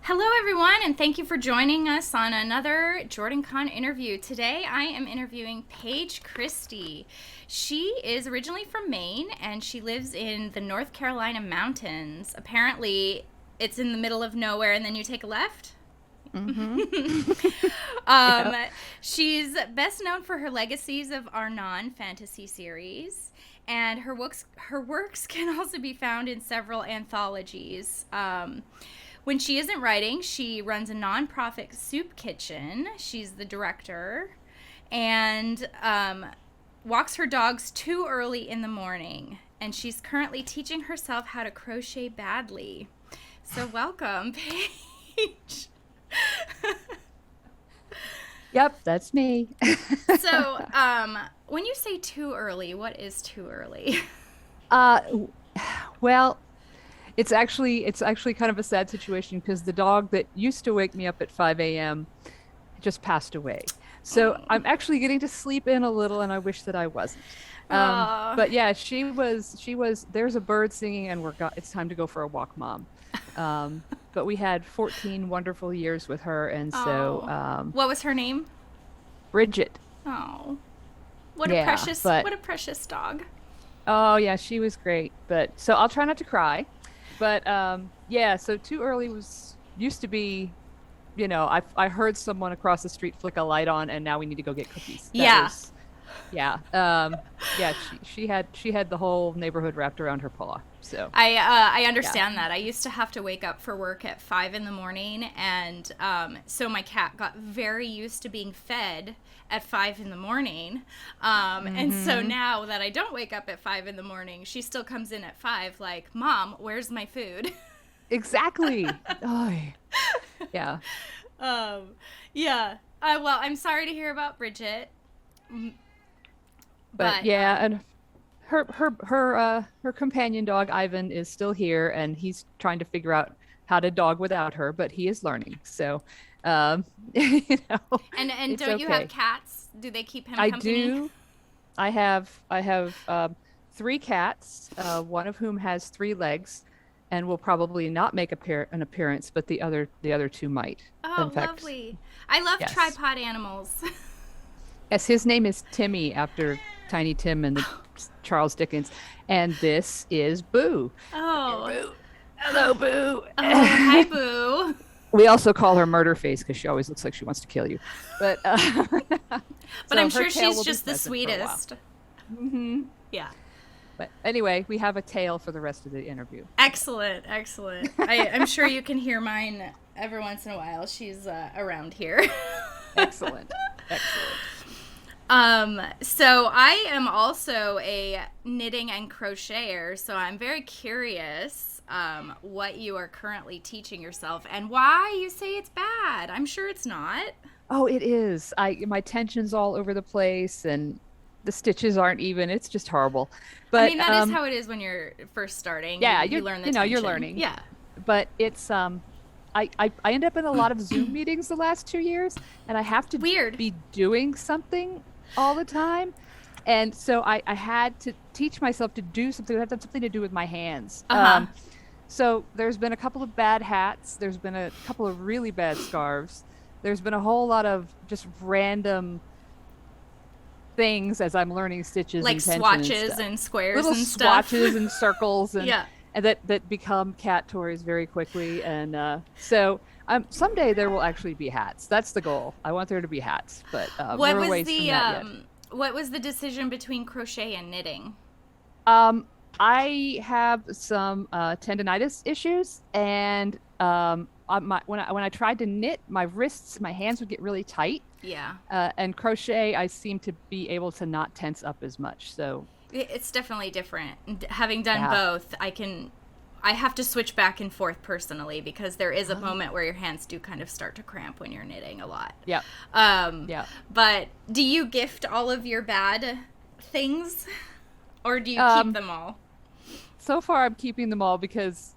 Hello, everyone, and thank you for joining us on another JordanCon interview. Today, I am interviewing Paige Christie. She is originally from Maine, and she lives in the North Carolina mountains. Apparently, it's in the middle of nowhere, and then you take a left. Mm-hmm. Yeah. She's best known for her legacies of our non-fantasy series, and her works can also be found in several anthologies. When she isn't writing, she runs a nonprofit soup kitchen. She's the director, and walks her dogs too early in the morning. And she's currently teaching herself how to crochet badly. So welcome, Paige. Yep, that's me. So, when you say too early, what is too early? Uh, well, it's actually kind of a sad situation because the dog that used to wake me up at 5 a.m. just passed away. So Oh. I'm actually getting to sleep in a little, and I wish that I wasn't. Oh. But yeah, she was, there's a bird singing, and it's time to go for a walk, Mom. But we had 14 wonderful years with her, and so, Oh. What was her name? Bridget. Oh. What a Yeah, precious but what a precious dog. oh yeah, she was great. But so I'll try not to cry. But yeah, so too early was used to be, I heard someone across the street flick a light on, and now we need to go get cookies. That Yeah. was, yeah, yeah. She had the whole neighborhood wrapped around her paw. So I yeah. understand that. I used to have to wake up for work at 5 in the morning, and so my cat got very used to being fed at 5 in the morning. And so Hmm. now that I don't wake up at 5 in the morning, she still comes in at 5 like, "Mom, where's my food?" Exactly. Oh, yeah. um, yeah. Well, I'm sorry to hear about Bridget, But but yeah, and her companion dog Ivan is still here, and he's trying to figure out how to dog without her, but he is learning. So, um, you know, and it's don't you have okay. cats? Do they keep him I company? do. I have three cats, one of whom has three legs, and will probably not make an appearance, but the other two might. In Oh, fact, lovely. I love yes. tripod animals. Yes, his name is Timmy after Tiny Tim and the Charles Dickens, and this is Boo. Come here, Oh. Boo. Hello, Boo. Oh, hi, Boo. We also call her Murder Face because she always looks like she wants to kill you. But But I'm so her sure tail she's will be just the present for a while. sweetest. Hmm. Yeah. But anyway, we have a tail for the rest of the interview. Excellent, excellent. I'm sure you can hear mine every once in a while. She's around here. Excellent. Excellent. So I am also a knitting and crocheter, so I'm very curious what you are currently teaching yourself and why you say it's bad. I'm sure it's not. Oh, it is. My tension's all over the place and the stitches aren't even. It's just horrible. I mean, But that is how it is when you're first starting. yeah, You learn the you're tension. learning. Yeah. But it's I end up in a lot of Zoom meetings the last 2 years, and I have to Weird. be doing something all the time. And so I had to teach myself to do something that had something to do with my hands. Uh-huh. So there's been a couple of bad hats. There's been a couple of really bad scarves. There's been a whole lot of just random things as I'm learning stitches Like and tension and swatches stuff. and squares Little and stuff. swatches and circles Yeah. and that become cat toys very quickly. And so someday there will actually be hats. That's the goal. I want there to be hats, but What we're a was ways from the that yet. what was the decision between crochet and knitting? Um, I have some tendonitis issues, and when I tried to knit, my hands would get really tight. Yeah. And crochet, I seem to be able to not tense up as much. So It's definitely different. Having done yeah. both, I have to switch back and forth personally because there is a Oh. moment where your hands do kind of start to cramp when you're knitting a lot. Yeah. Um, Yeah. but do you gift all of your bad things or do you keep Um, them all? so far I'm keeping them all because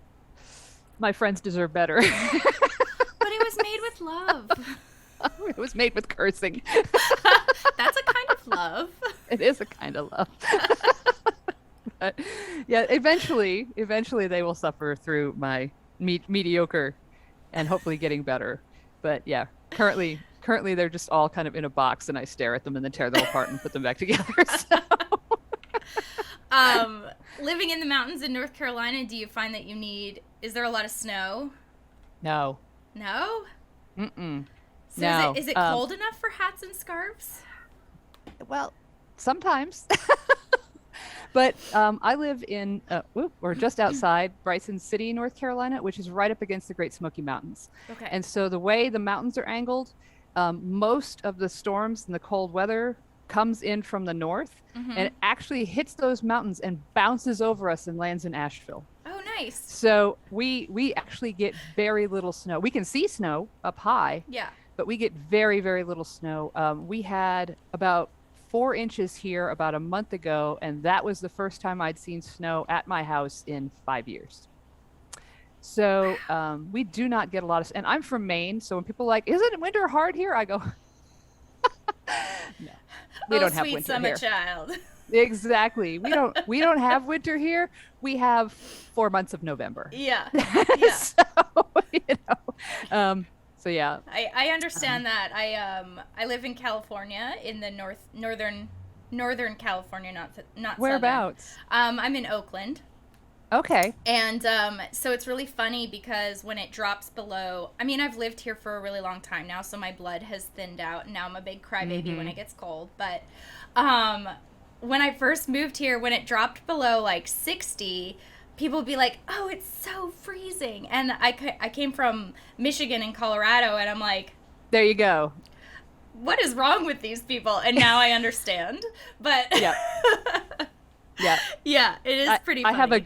my friends deserve better. But it was made with love. It was made with cursing. That's a kind of love. It is a kind of love. But yeah, eventually they will suffer through my mediocre and hopefully getting better. But yeah, currently they're just all kind of in a box, and I stare at them and then tear them apart and put them back together. So. Living in the mountains in North Carolina, do you find that is there a lot of snow? No. No? Mm-mm. So No. is it cold enough for hats and scarves? Well, sometimes. But I live in, or just outside Bryson City, North Carolina, which is right up against the Great Smoky Mountains. Okay. And so the way the mountains are angled, most of the storms and the cold weather comes in from the north, and it actually hits those mountains and bounces over us and lands in Asheville. Oh, nice. So we actually get very little snow. We can see snow up high, Yeah. but we get very, very little snow. We had about 4 inches here about a month ago, and that was the first time I'd seen snow at my house in 5 years. So we do not get a lot of, and I'm from Maine, so when people are like, isn't winter hard here? I go, no, we don't have winter summer here. Child. Exactly. We don't have winter here. We have 4 months of November. Yeah. Yeah. So, you know, so yeah. I understand that. I live in California, in the northern California, not Whereabouts? Southern. I'm in Oakland. Okay. And so it's really funny because when it drops below, I mean, I've lived here for a really long time now, so my blood has thinned out, and now I'm a big crybaby when it gets cold. But when I first moved here, when it dropped below like 60, people would be like, oh, it's so freezing. And I came from Michigan and Colorado, and I'm like, there you go. What is wrong with these people? And now I understand. But yeah. Yeah. Yeah, it is pretty funny. I have a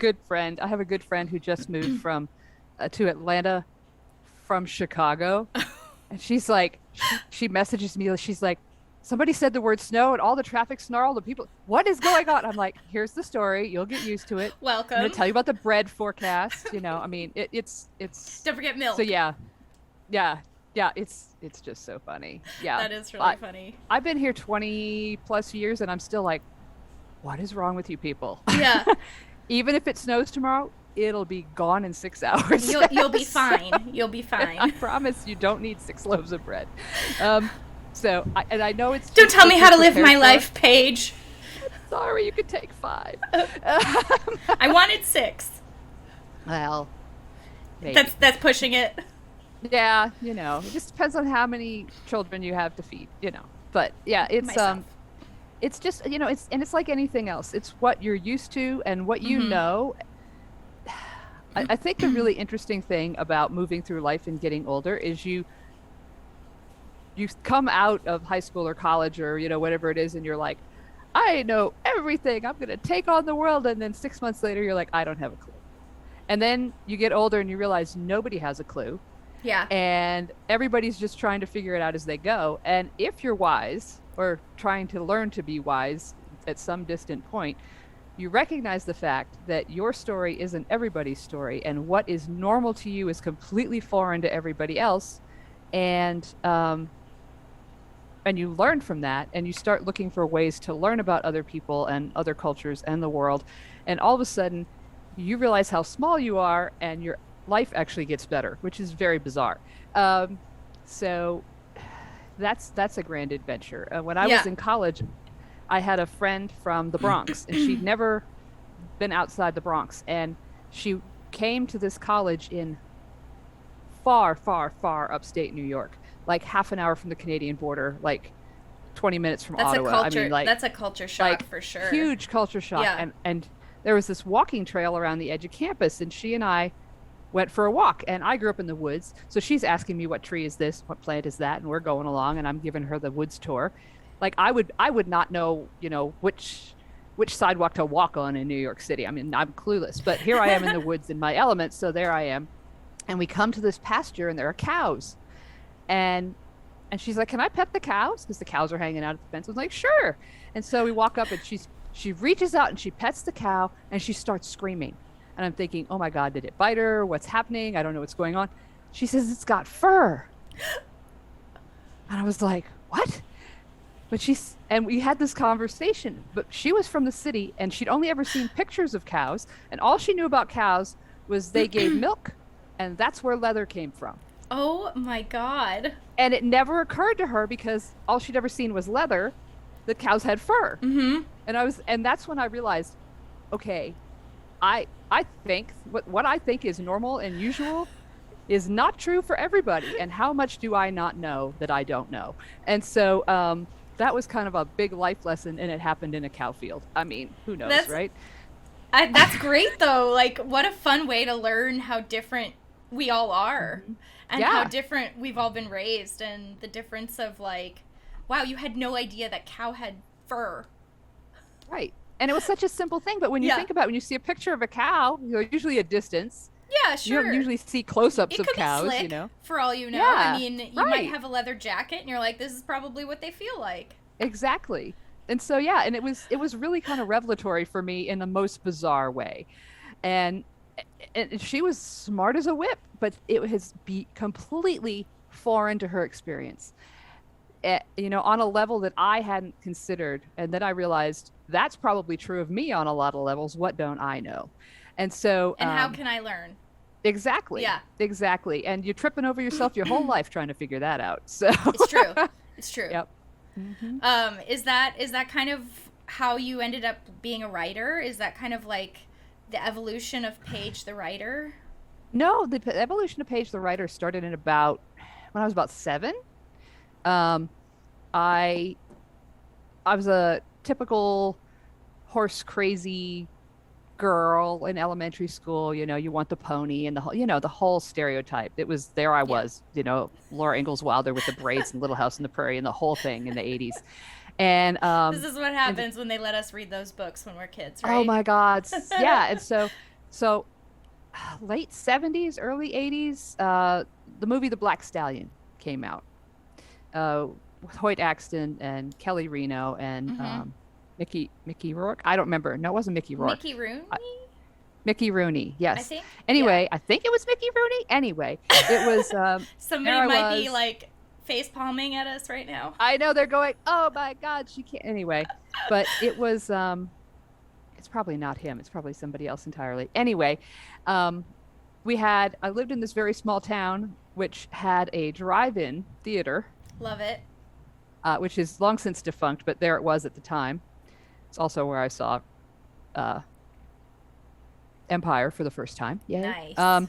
good friend who just moved from to Atlanta from Chicago. And she's like, she messages me, she's like, somebody said the word snow and all the traffic snarled, the people, what is going on? I'm like, here's the story. You'll get used to it. Welcome. I'm going to tell you about the bread forecast. You know, I mean, it's. Don't forget milk. So yeah, it's just so funny. Yeah. That is really funny. I've been here 20 plus years and I'm still like, what is wrong with you people? Yeah. Even if it snows tomorrow, it'll be gone in 6 hours. You'll be fine. You'll be fine. I promise you don't need 6 loaves of bread. So, I know it's... Don't tell me how to live my life, Paige. Sorry, you could take 5. I wanted 6. Well, maybe. That's pushing it. Yeah, you know, it just depends on how many children you have to feed, you know. But yeah, it's just, you know, it's like anything else. It's what you're used to and what you know. I think the really interesting thing about moving through life and getting older is you come out of high school or college or, you know, whatever it is, and you're like, I know everything. I'm going to take on the world. And then 6 months later, you're like, I don't have a clue. And then you get older and you realize nobody has a clue. Yeah. And everybody's just trying to figure it out as they go. And if you're wise or trying to learn to be wise at some distant point, you recognize the fact that your story isn't everybody's story, and what is normal to you is completely foreign to everybody else. And you learn from that, and you start looking for ways to learn about other people and other cultures and the world. And all of a sudden, you realize how small you are, and your life actually gets better, which is very bizarre. So that's a grand adventure. When I was in college, I had a friend from the Bronx, and she'd never been outside the Bronx. And she came to this college in far, far, far upstate New York, like half an hour from the Canadian border, like 20 minutes from Ottawa. That's a culture shock for sure. Huge culture shock. Yeah. And there was this walking trail around the edge of campus, and she and I went for a walk. And I grew up in the woods, so she's asking me, what tree is this? What plant is that? And we're going along, and I'm giving her the woods tour. Like I would not know, you know, which sidewalk to walk on in New York City. I mean, I'm clueless, but here I am in the woods in my element. So there I am. And we come to this pasture, and there are cows. And she's like, can I pet the cows? Because the cows are hanging out at the fence. I was like, sure. And so we walk up, and she reaches out and she pets the cow, and she starts screaming. And I'm thinking, oh my God, did it bite her? What's happening? I don't know what's going on. She says, it's got fur. And I was like, what? But and we had this conversation, but she was from the city, and she'd only ever seen pictures of cows. And all she knew about cows was they gave milk, and that's where leather came from. Oh my God. And it never occurred to her because all she'd ever seen was leather, that cows had fur. Mm-hmm. And that's when I realized, okay, I think what I think is normal and usual is not true for everybody. And how much do I not know that I don't know? And so that was kind of a big life lesson, and it happened in a cow field. I mean, who knows, That's right? that's great though. Like, what a fun way to learn how different we all are, Mhm. and how Yeah, different we've all been raised, and the difference of like, wow, you had no idea that cow had fur. right. And it was such a simple thing, but when you Yeah. think about it, when you see a picture of a cow, usually a distance, Yeah, you don't sure. usually see close-ups It of could be cows, slick for all you know. I Yeah, mean, you might right. have a leather jacket and you're like, this is probably what they feel like. Exactly. And so yeah, and it was really kind of revelatory for me in the most bizarre way. And and she was smart as a whip, but it has be completely foreign to her experience. On a level that I hadn't considered. And then I realized that's probably true of me on a lot of levels. What don't I know? And so, And how can I learn? exactly, Yeah, exactly. And you're tripping over yourself your whole life trying to figure that out. So, it's true. It's true. yep. Hmm. Is that kind of how you ended up being a writer? Is that kind of like the evolution of Paige the writer? No, the evolution of Paige the writer started in about when I was about 7. Um, I I was a typical horse crazy girl in elementary school. You want the pony and the whole stereotype. It was there. I Yeah. was, Laura Ingalls Wilder with the braids and Little House on the Prairie and the whole thing in the 80s. And This is what and happens when they let us read those books when we're kids, oh right? my God, yeah. And so late 70s, early 80s, the movie The Black Stallion came out. With Hoyt Axton and Kelly Reno and Mm-hmm. Mickey Rourke. I don't remember. No, it wasn't Mickey Rourke. Mickey Rooney, Uh, Mickey Rooney. I Yes. think. Yeah. Anyway, I think it was Mickey Rooney. Anyway, it was. There Somebody I might be was. like face palming at us right now. I know they're going. Oh my God, she can't. Anyway, but it was. It's probably not him. It's probably somebody else entirely. Anyway, um, I lived in this very small town which had a drive-in theater, Love it. which is long since defunct, but there it was at the time. It's also where I saw uh, Empire for the first time. Yay. Nice.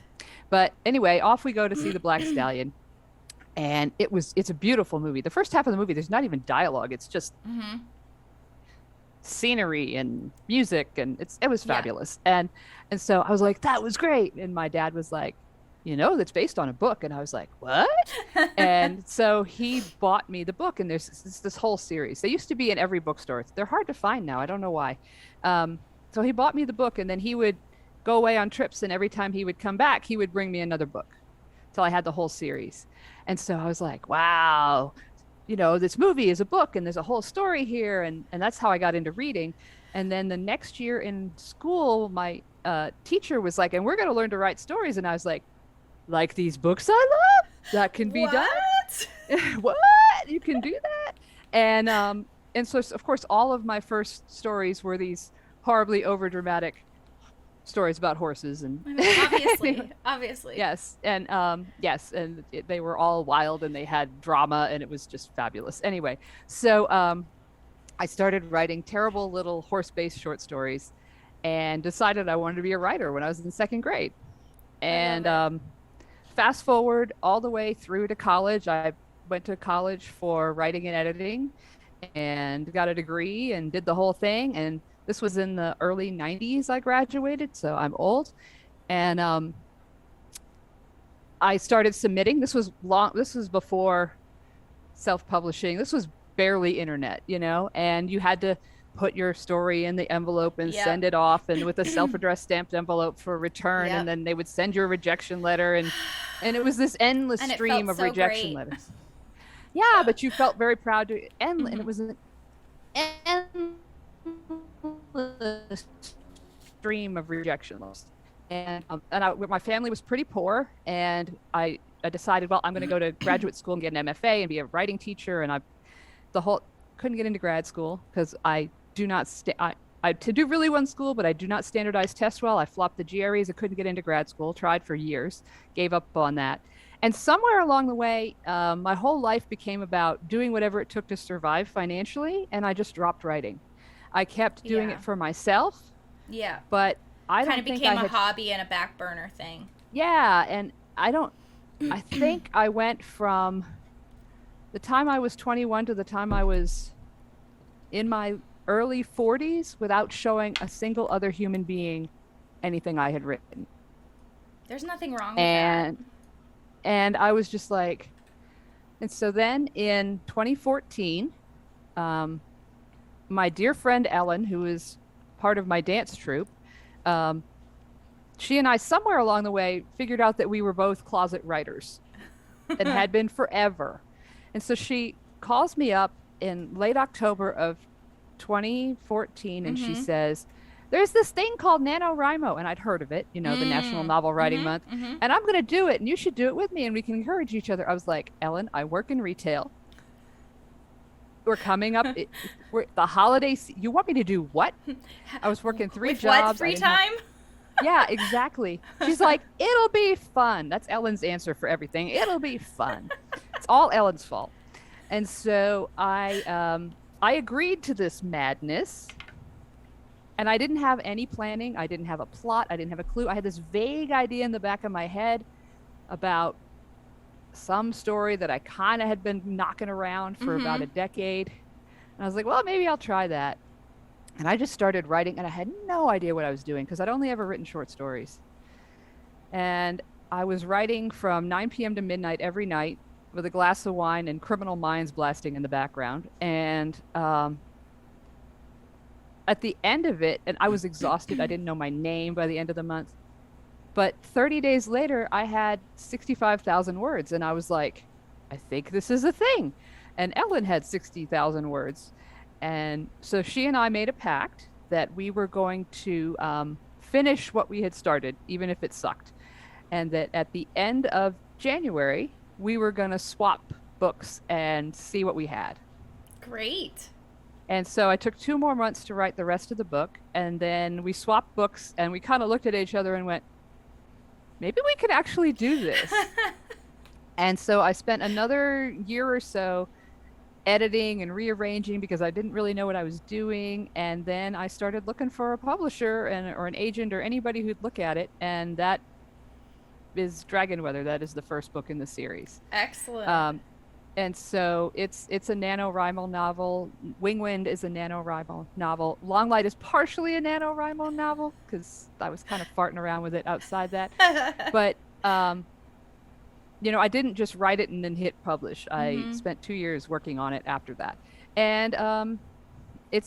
But anyway, off we go to see the Black Stallion. And it's a beautiful movie. The first half of the movie, there's not even dialogue. It's just Mm-hmm. scenery and music, and it was Yeah. fabulous. And so I was like, that was great. And my dad was like, that's based on a book. And I was like, what? And so he bought me the book, and there's this whole series. They used to be in every bookstore. They're hard to find now. I don't know why. So he bought me the book, and then he would go away on trips, and every time he would come back, he would bring me another book till I had the whole series. And so I was like, wow, this movie is a book, and there's a whole story here, and that's how I got into reading. And then the next year in school, my teacher was like, and we're going to learn to write stories. And I was like these books I love that can be done. What? What? You can do that? And so of course all of my first stories were these horribly overdramatic stories about horses and I mean, obviously, obviously. yes, and they were all wild and they had drama and it was just fabulous. Anyway, so I started writing terrible little horse-based short stories and decided I wanted to be a writer when I was in second grade. I love And it. fast forward all the way through to college. I went to college for writing and editing and got a degree and did the whole thing. And this was in the early 90s I graduated, so I'm old. And I started submitting. This was before self-publishing. This was barely internet, and you had to put your story in the envelope and Yep. send it off and with a self-addressed stamped envelope for return, Yep. and then they would send you a rejection letter, and it was this endless And it stream felt of so rejection great. letters. Yeah, but you felt very proud and it Mhm. was an endless stream of rejection letters. My family was pretty poor, and I decided, well, I'm going to go to graduate school and get an MFA and be a writing teacher. And the whole couldn't get into grad school because I do not I to do really well in school, but I do not standardize test well. I flopped the GREs. I couldn't get into grad school. Tried for years, gave up on that, And somewhere along the way, my whole life became about doing whatever it took to survive financially, and I just dropped writing. I kept doing Yeah. it for myself, Yeah. but I Kind of don't think I became a had. hobby and a back burner thing. Yeah, and I don't. I think I went from the time I was 21 to the time I was in my early 40s without showing a single other human being anything I had written. There's nothing wrong with that. And I was just like, and so then in 2014, um, my dear friend Ellen, who is part of my dance troupe, um, she and I somewhere along the way figured out that we were both closet writers and had been forever. And so she calls me up in late October of 2014 and she Mm-hmm. says, there's this thing called NaNoWriMo. And I'd heard of it, the National Novel Writing Mm-hmm. Month. Mm-hmm. And I'm going to do it and you should do it with me and we can encourage each other. I was like, Ellen, I work in retail. We're coming up. The holidays. You want me to do what? I was working three With jobs. what free time? Yeah, exactly. She's like, it'll be fun. That's Ellen's answer for everything. It'll be fun. It's all Ellen's fault. And so I agreed to this madness. And I didn't have any planning. I didn't have a plot. I didn't have a clue. I had this vague idea in the back of my head about some story that I kind of had been knocking around for about a decade. And I was like, well, maybe I'll try that. And I just started writing, and I had no idea what I was doing because I'd only ever written short stories. And I was writing from 9 p.m. to midnight every night with a glass of wine and Criminal Minds blasting in the background. And at the end of it, and I was exhausted. I didn't know my name by the end of the month. But 30 days later, I had 65,000 words. And I was like, I think this is a thing. And Ellen had 60,000 words. And so she and I made a pact that we were going to finish what we had started, even if it sucked. And that at the end of January, we were going to swap books and see what we had. Great. And so I took 2 more months to write the rest of the book. And then we swapped books and we kind of looked at each other and went, maybe we could actually do this. And so I spent another year or so editing and rearranging because I didn't really know what I was doing. And then I started looking for a publisher or an agent or anybody who'd look at it. And that is Dragon Weather. That is the first book in the series. Excellent. And so it's a NaNoWriMo novel. Wingwind is a NaNoWriMo novel. Longlight is partially a NaNoWriMo novel because I was kind of farting around with it outside that. But I didn't just write it and then hit publish. I spent 2 years working on it after that. And it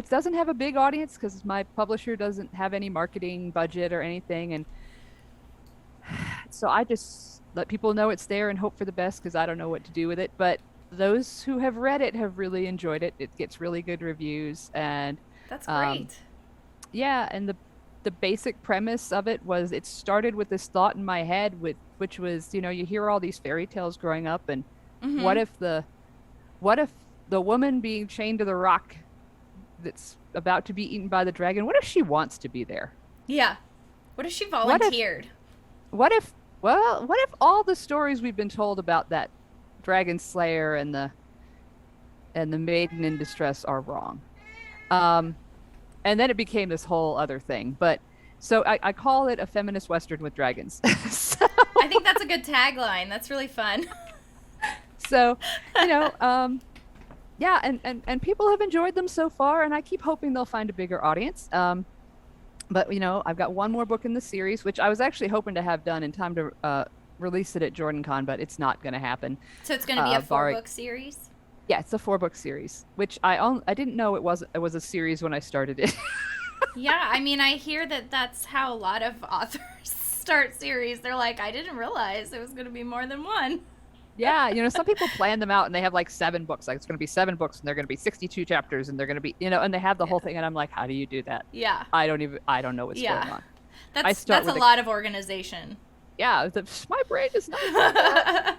doesn't have a big audience because my publisher doesn't have any marketing budget or anything. And so I just let people know it's there and hope for the best because I don't know what to do with it. But those who have read it have really enjoyed it. It gets really good reviews. And that's great. Yeah, and the basic premise of it was it started with this thought in my head which was, you hear all these fairy tales growing up and what if the woman being chained to the rock that's about to be eaten by the dragon, what if she wants to be there? Yeah. What if she volunteered? What if all the stories we've been told about that dragon slayer and the maiden in distress are wrong? And then it became this whole other thing. But so I call it a feminist Western with dragons. So, I think that's a good tagline. That's really fun. So, yeah, and people have enjoyed them so far, and I keep hoping they'll find a bigger audience. But, I've got one more book in the series, which I was actually hoping to have done in time to release it at JordanCon, but it's not going to happen. So it's going to be a 4-book series? Yeah, it's a 4-book series, which I didn't know it was a series when I started it. Yeah, I mean, I hear that that's how a lot of authors start series. They're like, I didn't realize it was going to be more than one. Yeah, some people plan them out and they have like 7 books. Like it's going to be 7 books and they're going to be 62 chapters and they're going to be, and they have the whole thing. And I'm like, how do you do that? Yeah. I don't know what's going on. That's a lot of organization. Yeah, my brain is not that.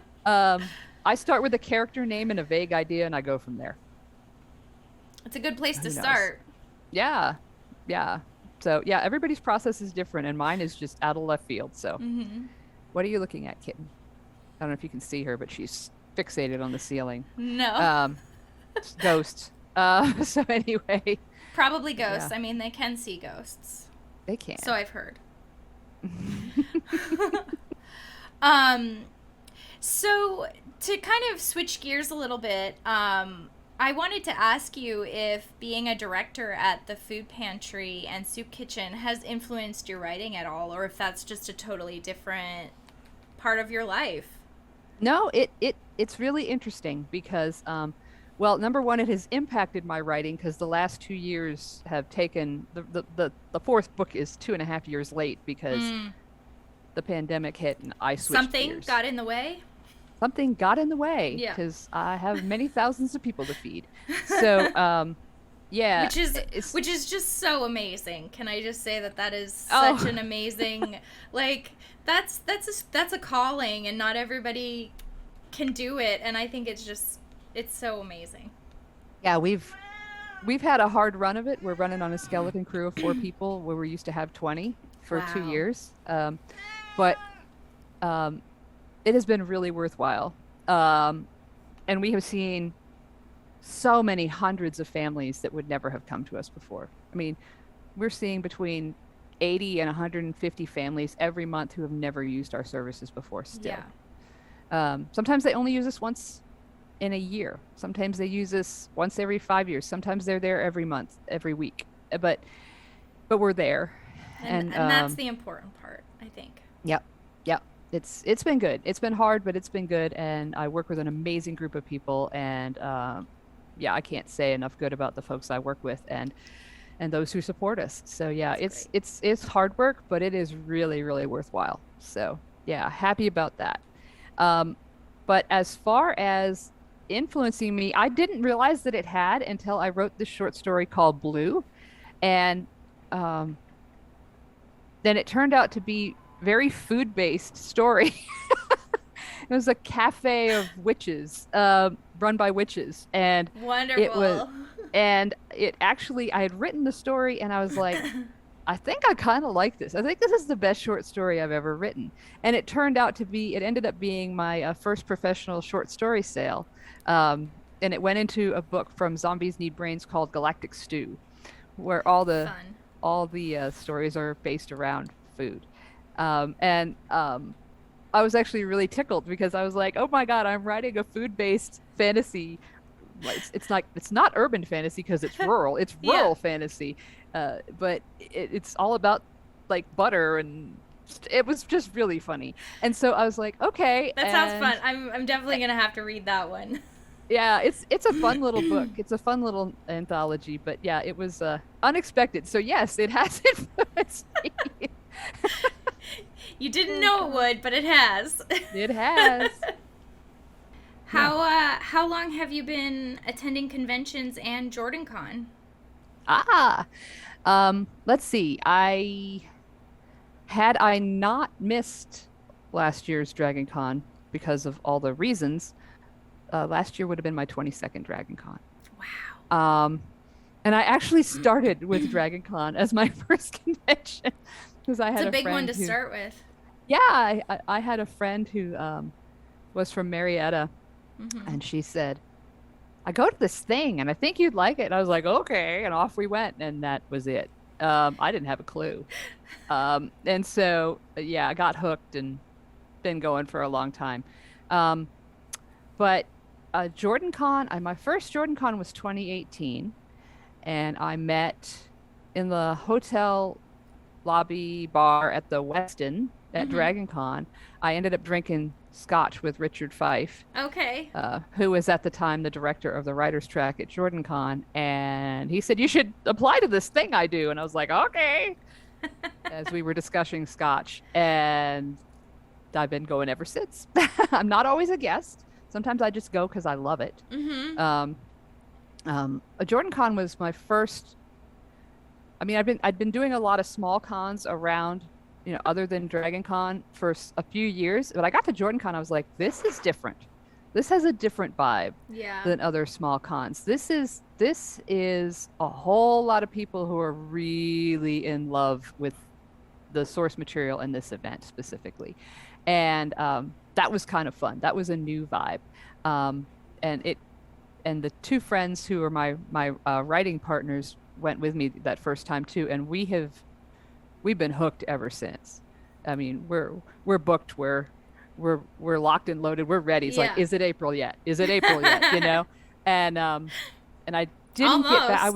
I start with a character name and a vague idea and I go from there. It's a good place to start. Yeah. So yeah, everybody's process is different and mine is just out of left field. So What are you looking at, kitten? I don't know if you can see her, but she's fixated on the ceiling. No. Ghosts. So anyway, Probably ghosts. yeah, I mean, they can see ghosts. they can. So I've heard. um, so to kind of switch gears a little bit, I wanted to ask you if being a director at the food pantry and soup kitchen has influenced your writing at all, or if that's just a totally different part of your life. No, it's really interesting because, well, number one, it has impacted my writing because the last 2 years have taken the fourth book is 2.5 years late because the pandemic hit and I switched Something gears. got in the way? Something got in the way Yeah. because I have many thousands of people to feed. So, yeah, Which is just so amazing. Can I just say that that is Oh. such an amazing, like, that's a calling, and not everybody can do it, and I think it's so amazing. Yeah, we've had a hard run of it. We're running on a skeleton crew of 4 people where we used to have 20 for Wow. 2 years. But it has been really worthwhile. And we have seen so many hundreds of families that would never have come to us before. I mean, we're seeing between 80 and 150 families every month who have never used our services before still. Yeah. Sometimes they only use us once in a year. Sometimes they use us once every 5 years. Sometimes they're there every month, every week. But we're there. And that's the important part, I think. Yep. Yep. It's been good. It's been hard, but it's been good. And I work with an amazing group of people. And yeah, I can't say enough good about the folks I work with and those who support us. So yeah, That's it's hard work, but it is really, really worthwhile. So yeah, happy about that. But as far as influencing me, I didn't realize that it had until I wrote this short story called Blue. And then it turned out to be very food-based story. It was a cafe of witches, run by witches, and Wonderful. it actually, I had written the story, and I was like, I think I kind of like this. I think this is the best short story I've ever written, and it ended up being my first professional short story sale, and it went into a book from Zombies Need Brains called Galactic Stew, where all the stories are based around food. I was actually really tickled because I was like, oh my God, I'm writing a food-based fantasy. It's not urban fantasy because it's rural. It's rural fantasy. But it's all about like butter, and it was just really funny. And so I was like, okay. That sounds fun. I'm definitely going to have to read that one. Yeah, it's a fun little book. It's a fun little anthology, but yeah, it was unexpected. So yes, it has influenced me. You didn't know it would, but it has. It has. How long have you been attending conventions and JordanCon? Let's see. Had I not missed last year's DragonCon because of all the reasons, last year would have been my 22nd DragonCon. Wow. And I actually started with DragonCon as my first convention because I had It's a big friend one to start with. Yeah, I had a friend who was from Marietta, Mm-hmm. and she said, I go to this thing and I think you'd like it. And I was like, okay. And off we went. And that was it. I didn't have a clue. And so, yeah, I got hooked and been going for a long time. But JordanCon, my first JordanCon was 2018. And I met in the hotel lobby bar at the Westin at DragonCon. I ended up drinking scotch with Richard Fife, Okay. who was at the time the director of the writer's track at JordanCon, and he said, you should apply to this thing I do. And I was like, okay, as we were discussing scotch, and I've been going ever since. I'm not always a guest. Sometimes I just go because I love it. Mm-hmm. A JordanCon was my first. I mean, I'd been doing a lot of small cons around, other than DragonCon for a few years, but I got to JordanCon, I was like, this is different. This has a different vibe than other small cons. This is a whole lot of people who are really in love with the source material in this event specifically. And that was kind of fun. That was a new vibe. And the two friends who are my writing partners went with me that first time too, and we've been hooked ever since. I mean, we're booked. We're locked and loaded. We're ready. It's like, is it April yet? Is it April yet? You know, and I didn't get that.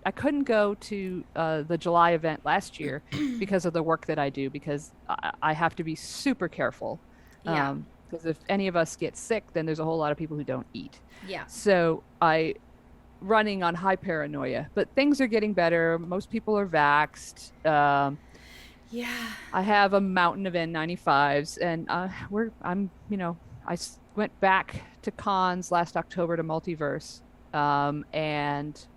I couldn't go to the July event last year because of the work that I do, because I have to be super careful. Yeah. Because if any of us get sick, then there's a whole lot of people who don't eat. Yeah. So running on high paranoia, but things are getting better. Most people are vaxxed. Yeah. I have a mountain of N95s, and I went back to cons last October to Multiverse, and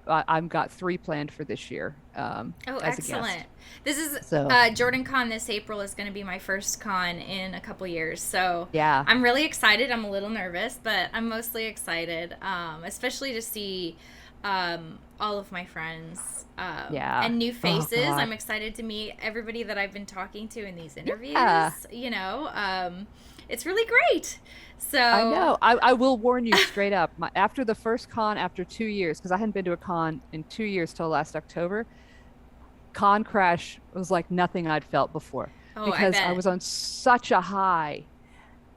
I've got 3 planned for this year. As excellent. A guest. This is JordanCon this April is going to be my first con in a couple years. So yeah, I'm really excited. I'm a little nervous, but I'm mostly excited, especially to see all of my friends and new faces. Oh, I'm excited to meet everybody that I've been talking to in these interviews. You know, it's really great. So I know. I will warn you straight up. After the first con, after 2 years, because I hadn't been to a con in 2 years till last October, con crash was like nothing I'd felt before. Because I was on such a high,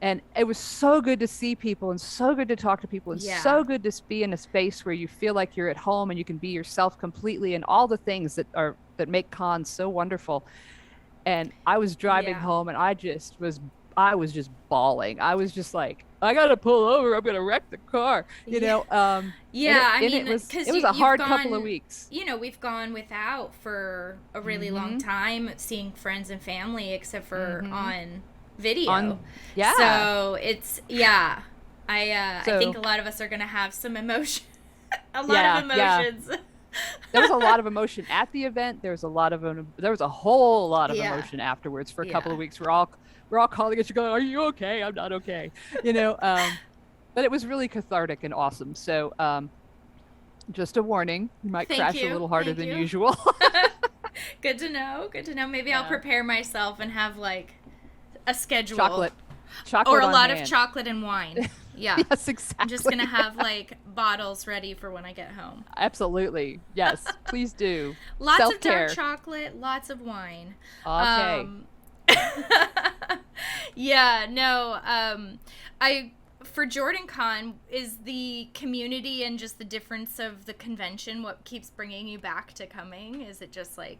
and it was so good to see people and so good to talk to people and so good to be in a space where you feel like you're at home and you can be yourself completely, and all the things that make cons so wonderful. And I was driving home, and I was just bawling. I was just like, I gotta pull over. I'm gonna wreck the car. You know. It was a hard couple of weeks. You know, we've gone without for a really long time, seeing friends and family, except for on video. So it's I think a lot of us are gonna have some emotion. a lot of emotions. There was a lot of emotion at the event. There was a whole lot of emotion afterwards. For a couple of weeks, we're all calling each other going, "Are you okay?" "I'm not okay." You know, but it was really cathartic and awesome. So, just a warning, you might crash a little harder than usual. Good to know. Maybe I'll prepare myself and have like a schedule. Chocolate or a lot of chocolate and wine. Yeah. Yes, exactly. I'm just gonna have like bottles ready for when I get home. Absolutely. Yes, please do. Lots Self-care. of dark chocolate, lots of wine. Okay. For JordanCon, is the community and just the difference of the convention what keeps bringing you back to coming? Is it just like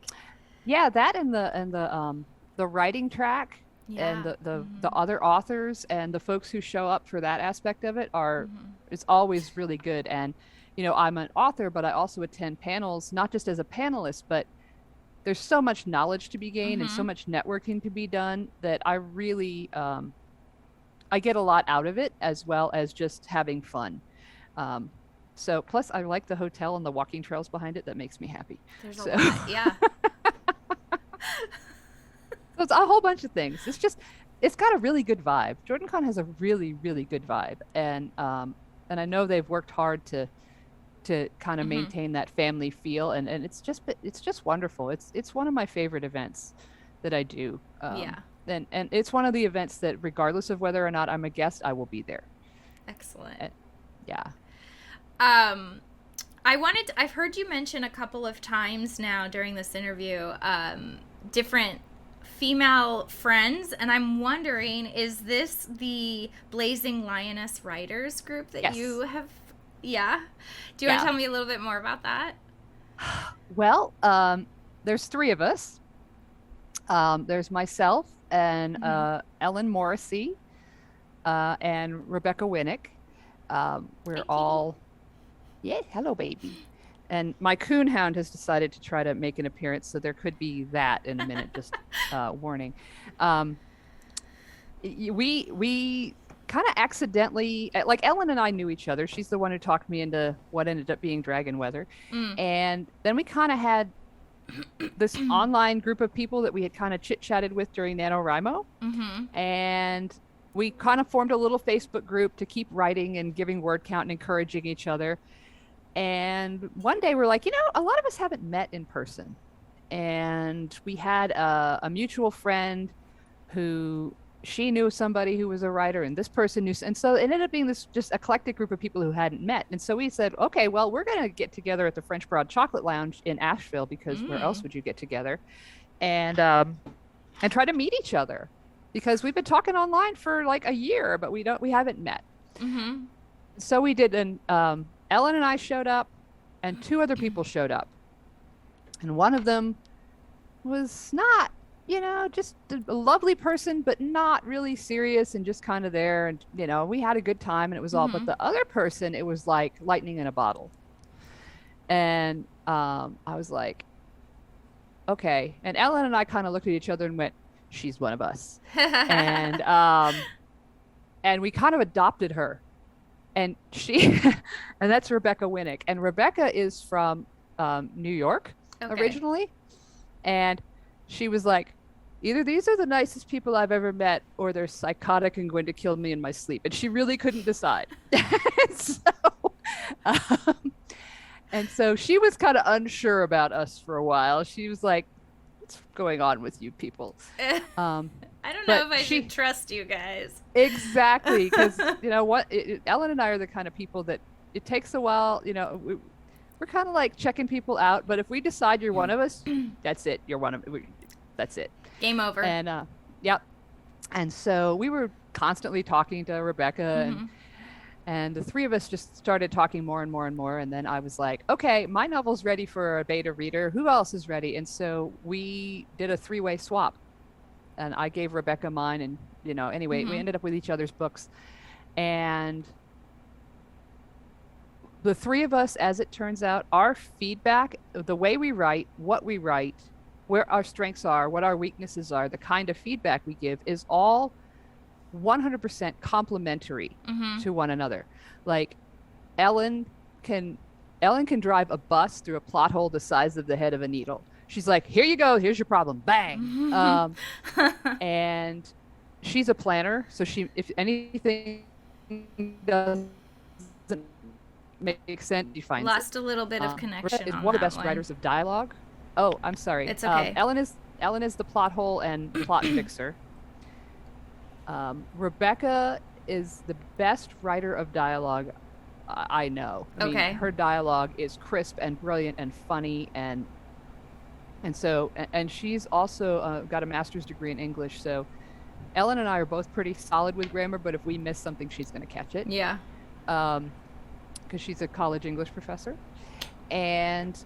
that and the writing track and the other authors and the folks who show up for that aspect of it it's always really good. And you know, I'm an author, but I also attend panels, not just as a panelist, but there's so much knowledge to be gained and so much networking to be done that I really I get a lot out of it, as well as just having fun. So plus I like the hotel and the walking trails behind it. That makes me happy. There's a lot, So it's a whole bunch of things. It's got a really good vibe. JordanCon has a really, really good vibe. And I know they've worked hard to kind of maintain that family feel, and it's just wonderful. It's one of my favorite events that I do. And it's one of the events that, regardless of whether or not I'm a guest, I will be there. Excellent. I've heard you mention a couple of times now during this interview different female friends, and I'm wondering, is this the Blazing Lioness Writers group that you have? Do you want to tell me a little bit more about that? Well, there's 3 of us. There's myself and Ellen Morrissey and Rebecca Winnick. We're all, hello, baby. And my coonhound has decided to try to make an appearance, so there could be that in a minute. Just warning. We kind of accidentally, like, Ellen and I knew each other. She's the one who talked me into what ended up being Dragon Weather. And then we kind of had this online group of people that we had kind of chit-chatted with during NaNoWriMo. And we kind of formed a little Facebook group to keep writing and giving word count and encouraging each other. And one day we're like, a lot of us haven't met in person. And we had a mutual friend who she knew somebody who was a writer, and this person knew. And so it ended up being this just eclectic group of people who hadn't met. And so we said, okay, well, we're going to get together at the French Broad Chocolate Lounge in Asheville, because where else would you get together? And try to meet each other, because we've been talking online for like a year, but we haven't met. Mm-hmm. So we did, and Ellen and I showed up, and 2 other people showed up. And one of them was not, just a lovely person, but not really serious and just kind of there. And, we had a good time, and it was all, but the other person, it was like lightning in a bottle. And I was like, okay. And Ellen and I kind of looked at each other and went, she's one of us. And we kind of adopted her. And and that's Rebecca Winnick. And Rebecca is from New York originally. And she was like, either these are the nicest people I've ever met, or they're psychotic and going to kill me in my sleep. And she really couldn't decide. And so she was kind of unsure about us for a while. She was like, what's going on with you people? I don't know if I should trust you guys. Exactly, because Ellen and I are the kind of people that it takes a while. We're kind of like checking people out, but if we decide you're one of us, that's it. You're one of. That's it. Game over. And yep. And so we were constantly talking to Rebecca, and the 3 of us just started talking more and more and more. And then I was like, okay, my novel's ready for a beta reader. Who else is ready? And so we did a 3-way swap. And I gave Rebecca mine, and anyway, we ended up with each other's books. And the 3 of us, as it turns out, our feedback, the way we write, what we write, where our strengths are, what our weaknesses are, the kind of feedback we give is all 100% complementary to one another. Like Ellen can drive a bus through a plot hole the size of the head of a needle. She's like, here you go. Here's your problem. Bang. And she's a planner. So if anything doesn't make sense, she finds Lost a little bit of connection. Is one of the best writers of dialogue. Oh, I'm sorry. It's okay. Ellen is the plot hole and plot fixer. Rebecca is the best writer of dialogue I know. I mean, her dialogue is crisp and brilliant and funny, and so she's also got a master's degree in English. So Ellen and I are both pretty solid with grammar, but if we miss something, she's going to catch it. Yeah. Because she's a college English professor. And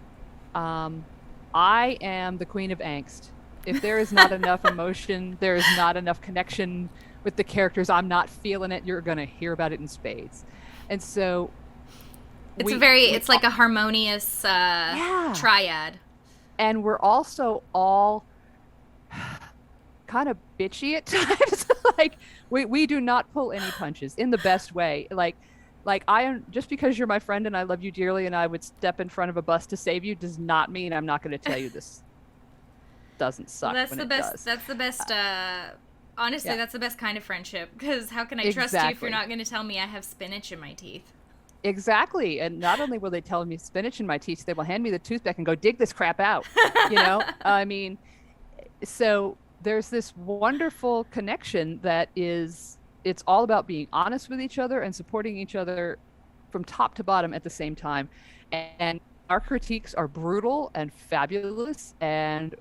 I am the queen of angst. If there is not enough emotion, there is not enough connection with the characters, I'm not feeling it, you're going to hear about it in spades. And so it's like a harmonious triad. And we're also all kind of bitchy at times. Like we do not pull any punches in the best way. Like I am, just because you're my friend and I love you dearly and I would step in front of a bus to save you does not mean I'm not going to tell you this doesn't suck. Well, that's when the it best. Does. That's the best. Honestly, that's the best kind of friendship. Because how can I trust you if you're not going to tell me I have spinach in my teeth? Exactly. And not only will they tell me spinach in my teeth, they will hand me the toothpick and go, dig this crap out. I mean, so there's this wonderful connection that it's all about being honest with each other and supporting each other from top to bottom at the same time. And our critiques are brutal and fabulous. And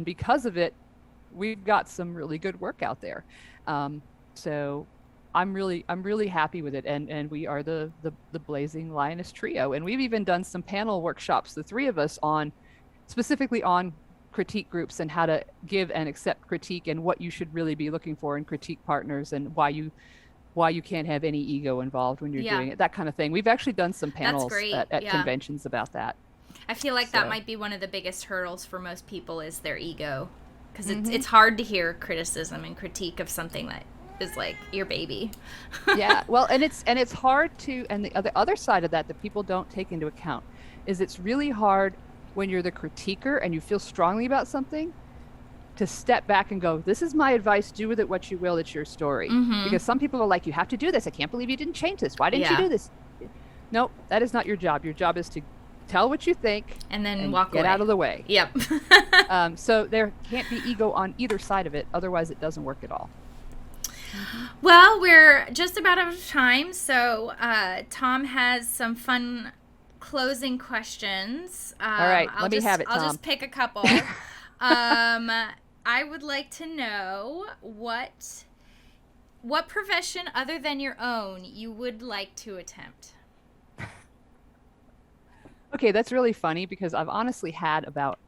because of it, we've got some really good work out there. So I'm really happy with it, and we are the Blazing Lioness trio, and we've even done some panel workshops, the 3 of us, specifically on critique groups and how to give and accept critique and what you should really be looking for in critique partners and why you can't have any ego involved when you're doing it, that kind of thing. We've actually done some panels at conventions about that. I feel like that might be one of the biggest hurdles for most people is their ego, because it's hard to hear criticism and critique of something that is like your baby. Yeah, well, and it's hard to, and the other side of that people don't take into account is it's really hard when you're the critiquer and you feel strongly about something to step back and go, this is my advice, do with it what you will, it's your story. Because some people are like, you have to do this, I can't believe you didn't change this, why didn't you do this? Nope, that is not your job. Your job is to tell what you think And then and walk get away. out of the way. Yep. So there can't be ego on either side of it. Otherwise, it doesn't work at all. Well, we're just about out of time, so Tom has some fun closing questions. All right, let me have it, I'll Tom. just pick a couple. I would like to know what profession other than your own you would like to attempt. Okay, that's really funny because I've honestly had about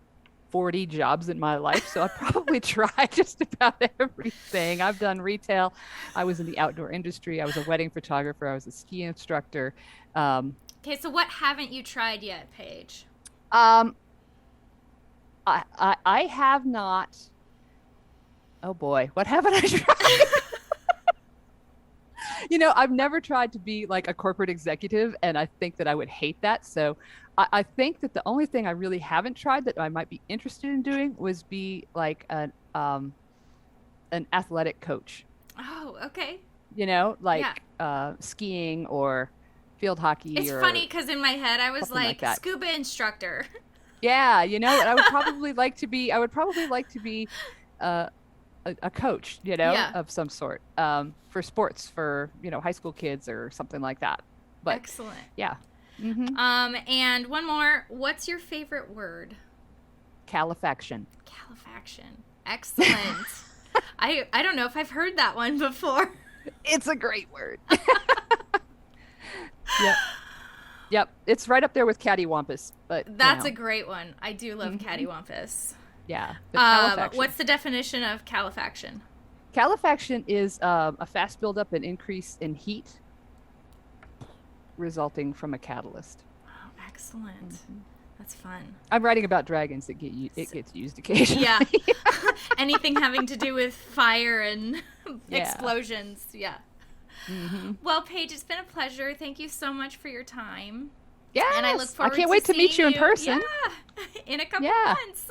40 jobs in my life, so I probably tried just about everything. I've done retail. I was in the outdoor industry. I was a wedding photographer. I was a ski instructor. Okay, so what haven't you tried yet, Paige? Um, I have not. Oh boy, what haven't I tried? I've never tried to be like a corporate executive, and I think that I would hate that. So I think that the only thing I really haven't tried that I might be interested in doing was be like an athletic coach. Oh, okay. Skiing or field hockey. It's funny because in my head I was like that. scuba instructor. Yeah, I would probably like to be. I would probably like to be a coach, of some sort, for sports, for high school kids or something like that. But excellent. Yeah. Mm-hmm. And one more. What's your favorite word? Califaction. Califaction. Excellent. I don't know if I've heard that one before. It's a great word. Yep. It's right up there with cattywampus, but that's a great one. I do love cattywampus. Yeah. But what's the definition of califaction? Califaction is a fast buildup and increase in heat resulting from a catalyst. Oh, excellent. Mm-hmm. That's fun. I'm writing about dragons. It gets used occasionally. Yeah. Anything having to do with fire and explosions. Yeah. Mm-hmm. Well, Paige, it's been a pleasure. Thank you so much for your time. Yeah. And I look forward I can't wait to meet you in person. Yeah. In a couple months.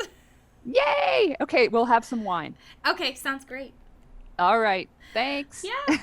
Yay! Okay, we'll have some wine. Okay, sounds great. All right. Thanks. Yeah.